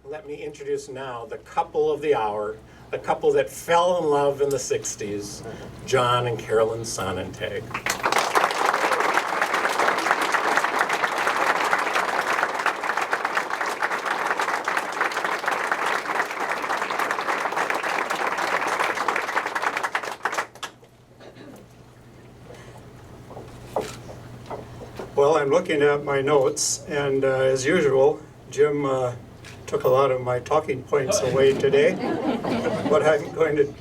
let me introduce now the couple of the hour, the couple that fell in love in the 60s, John and Carolyn Sonnentag. Well, I'm looking at my notes, and as usual, Jim took a lot of my talking points away today, but I'm going to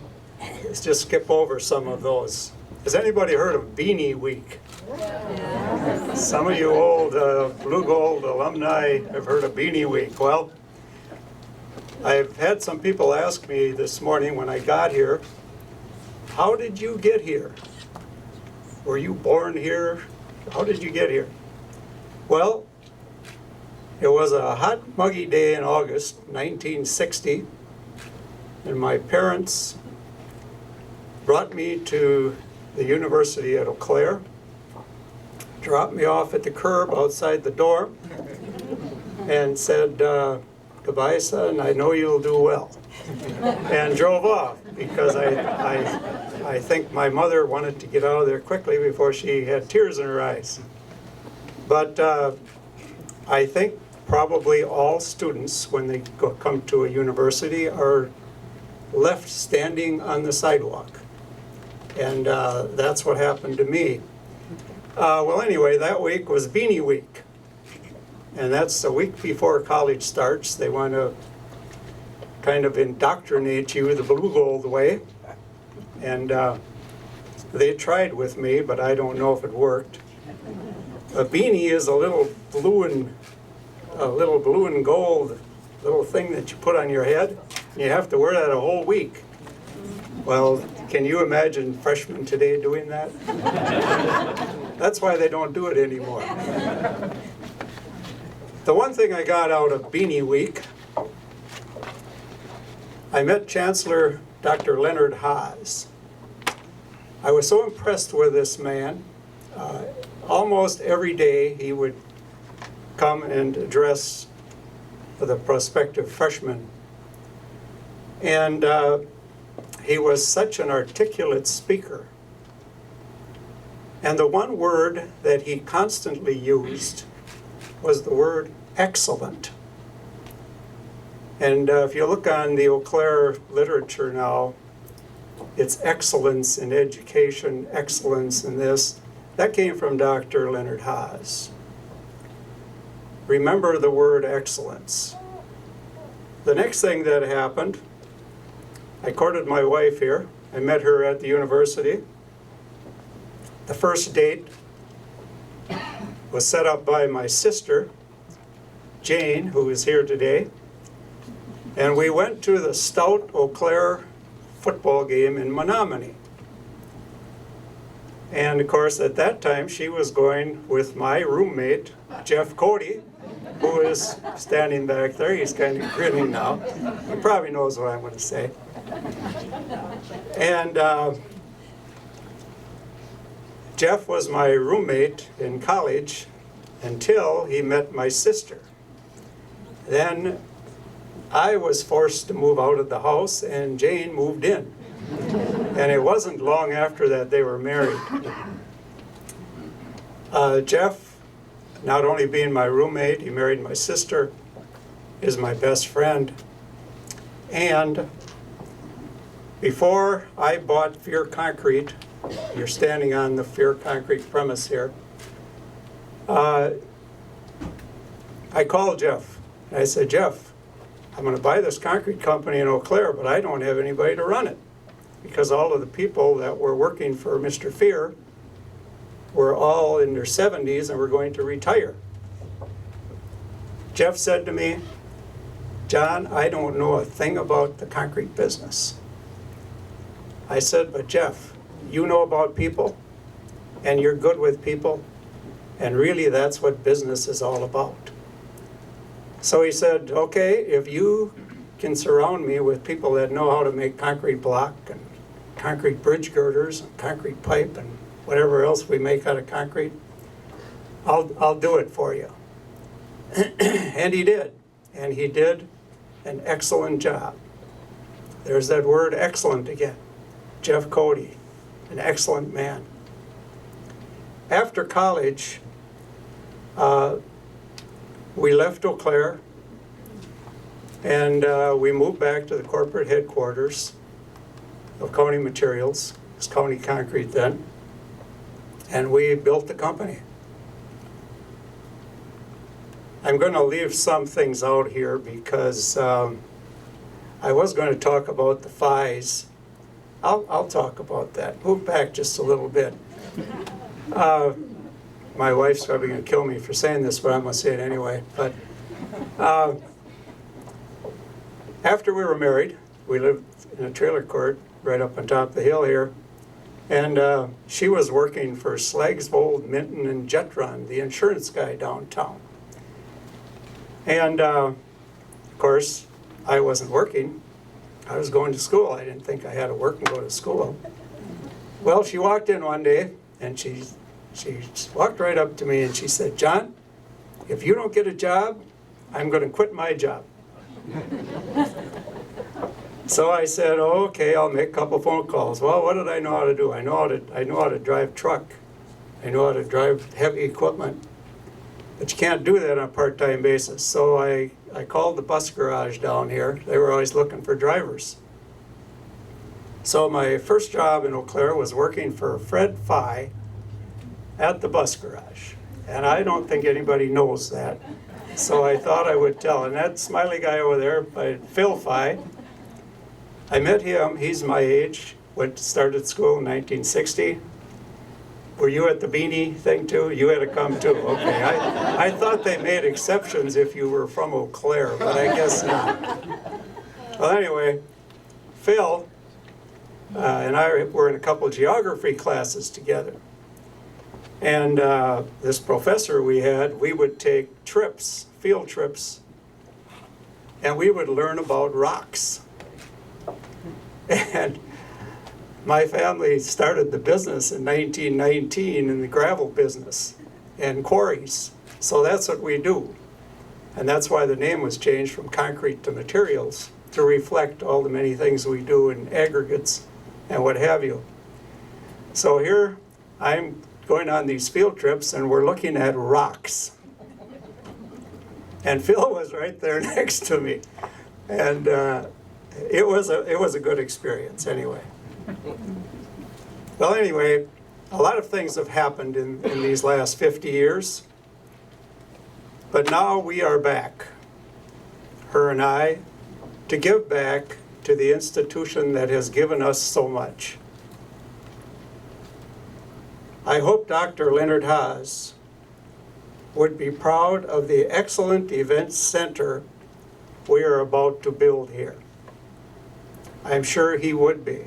just skip over some of those. Has anybody heard of Beanie Week? Yeah. Some of you old Blue Gold alumni have heard of Beanie Week. Well, I've had some people ask me this morning when I got here, how did you get here? Were you born here? How did you get here? Well, it was a hot, muggy day in August 1960, and my parents brought me to the University at Eau Claire, dropped me off at the curb outside the door, and said, goodbye, son, I know you'll do well, and drove off because I think my mother wanted to get out of there quickly before she had tears in her eyes. But I think probably all students, when they come to a university, are left standing on the sidewalk. And that's what happened to me. Well, anyway, that week was Beanie Week. And that's a week before college starts. They want to kind of indoctrinate you the blue gold way. And they tried with me, but I don't know if it worked. A beanie is a little blue and gold little thing that you put on your head. You have to wear that a whole week. Well, can you imagine freshmen today doing that? That's why they don't do it anymore. The one thing I got out of Beanie Week, I met Chancellor Dr. Leonard Haas. I was so impressed with this man. Almost every day he would come and address the prospective freshmen. And he was such an articulate speaker. And the one word that he constantly used was the word excellent. And if you look on the Eau Claire literature now, it's excellence in education, excellence in this. That came from Dr. Leonard Haas. Remember the word excellence. The next thing that happened, I courted my wife here. I met her at the university. The first date was set up by my sister, Jane, who is here today. And we went to the Stout Eau Claire football game in Menominee. And of course, at that time, she was going with my roommate, Jeff Cody, who is standing back there. He's kind of grinning now. He probably knows what I'm going to say. And Jeff was my roommate in college until he met my sister. Then I was forced to move out of the house, and Jane moved in. And it wasn't long after that they were married. Jeff, not only being my roommate, he married my sister, is my best friend. And before I bought Fear Concrete, you're standing on the Fear Concrete premise here, I called Jeff. And I said, Jeff, I'm going to buy this concrete company in Eau Claire, but I don't have anybody to run it, because all of the people that were working for Mr. Fear were all in their 70s and were going to retire. Jeff said to me, John, I don't know a thing about the concrete business. I said, but Jeff, you know about people, and you're good with people, and really that's what business is all about. So he said, okay, if you can surround me with people that know how to make concrete block and concrete bridge girders and concrete pipe and whatever else we make out of concrete, I'll do it for you. And he did. And he did an excellent job. There's that word excellent again. Jeff Cody, an excellent man. After college, we left Eau Claire and we moved back to the corporate headquarters of County Materials. It was County Concrete then. And we built the company. I'm going to leave some things out here because I was going to talk about the FIs. I'll talk about that. Move back just a little bit. My wife's probably going to kill me for saying this, but I'm going to say it anyway. But after we were married, we lived in a trailer court right up on top of the hill here. And she was working for Slagsvold, Minton, and Jetron, the insurance guy downtown. And of course, I wasn't working. I was going to school. I didn't think I had to work and go to school. Well, she walked in one day, and she walked right up to me, and she said, "John, if you don't get a job, I'm going to quit my job." So I said, "Oh, okay, I'll make a couple phone calls." Well, what did I know how to do? I know how to drive truck. I know how to drive heavy equipment. But you can't do that on a part-time basis. So I called the bus garage down here. They were always looking for drivers. So my first job in Eau Claire was working for Fred Fye at the bus garage. And I don't think anybody knows that. So I thought I would tell. And that smiley guy over there, Phil Fye, I met him. He's my age. Started school in 1960. Were you at the beanie thing too? You had to come too. Okay. I thought they made exceptions if you were from Eau Claire, but I guess not. Well, anyway, Phil and I were in a couple of geography classes together. And this professor we had, we would take trips, field trips, and we would learn about rocks. And my family started the business in 1919 in the gravel business and quarries. So that's what we do. And that's why the name was changed from concrete to materials, to reflect all the many things we do in aggregates and what have you. So here I'm going on these field trips and we're looking at rocks. And Phil was right there next to me. And it was a good experience anyway. Well, anyway, a lot of things have happened in these last 50 years. But now we are back, her and I, to give back to the institution that has given us so much. I hope Dr. Leonard Haas would be proud of the excellent events center we are about to build here. I'm sure he would be.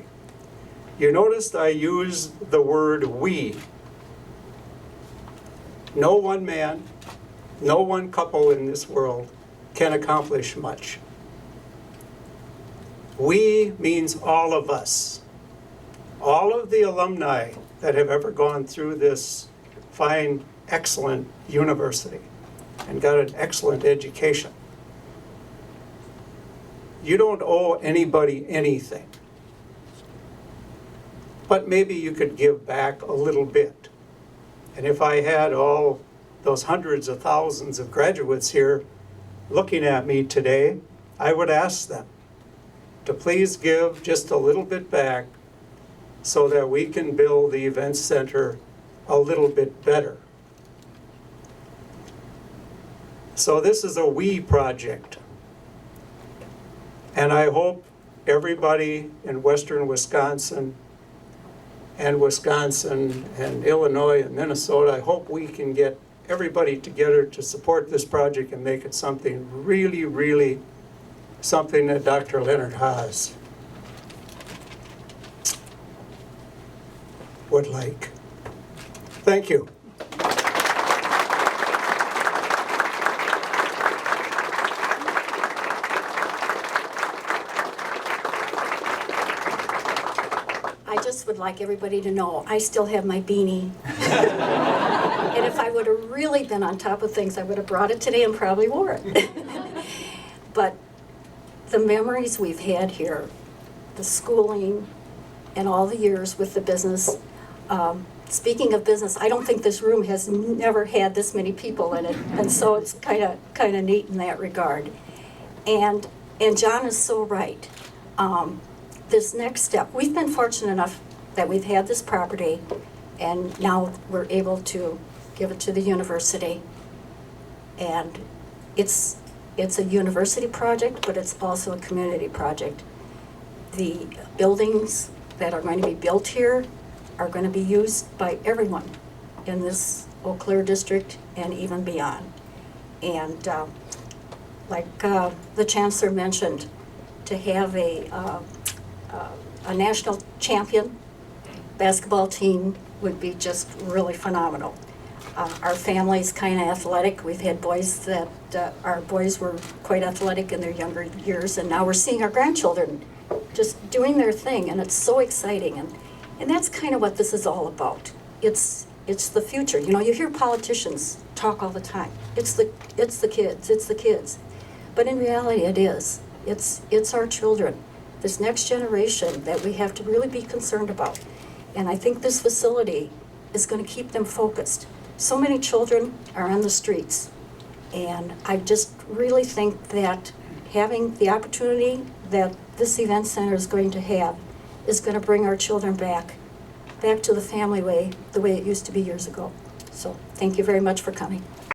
You noticed I used the word we. No one man, no one couple in this world can accomplish much. We means all of us. All of the alumni that have ever gone through this fine, excellent university and got an excellent education. You don't owe anybody anything. But maybe you could give back a little bit. And if I had all those hundreds of thousands of graduates here looking at me today, I would ask them to please give just a little bit back so that we can build the events center a little bit better. So this is a we project. And I hope everybody in western Wisconsin and Illinois and Minnesota, I hope we can get everybody together to support this project and make it something really, really something that Dr. Leonard Haas would like. Thank you. I just would like everybody to know I still have my beanie. And if I would have really been on top of things, I would have brought it today and probably wore it. But the memories we've had here, the schooling, and all the years with the business. Speaking of business, I don't think this room has never had this many people in it, and so it's kind of neat in that regard. And John is so right. This next step, we've been fortunate enough that we've had this property, and now we're able to give it to the university. And it's a university project, but it's also a community project. The buildings that are going to be built here are going to be used by everyone in this Eau Claire district and even beyond. And like the chancellor mentioned, to have a national champion basketball team would be just really phenomenal. Our family's kind of athletic. We've had boys that, our boys were quite athletic in their younger years, and now we're seeing our grandchildren just doing their thing, and it's so exciting. And that's kind of what this is all about. It's the future. You know, you hear politicians talk all the time. It's the kids. But in reality, it is. It's our children, this next generation that we have to really be concerned about. And I think this facility is going to keep them focused. So many children are on the streets, and I just really think that having the opportunity that this event center is going to have is going to bring our children back to the family way, the way it used to be years ago. So thank you very much for coming.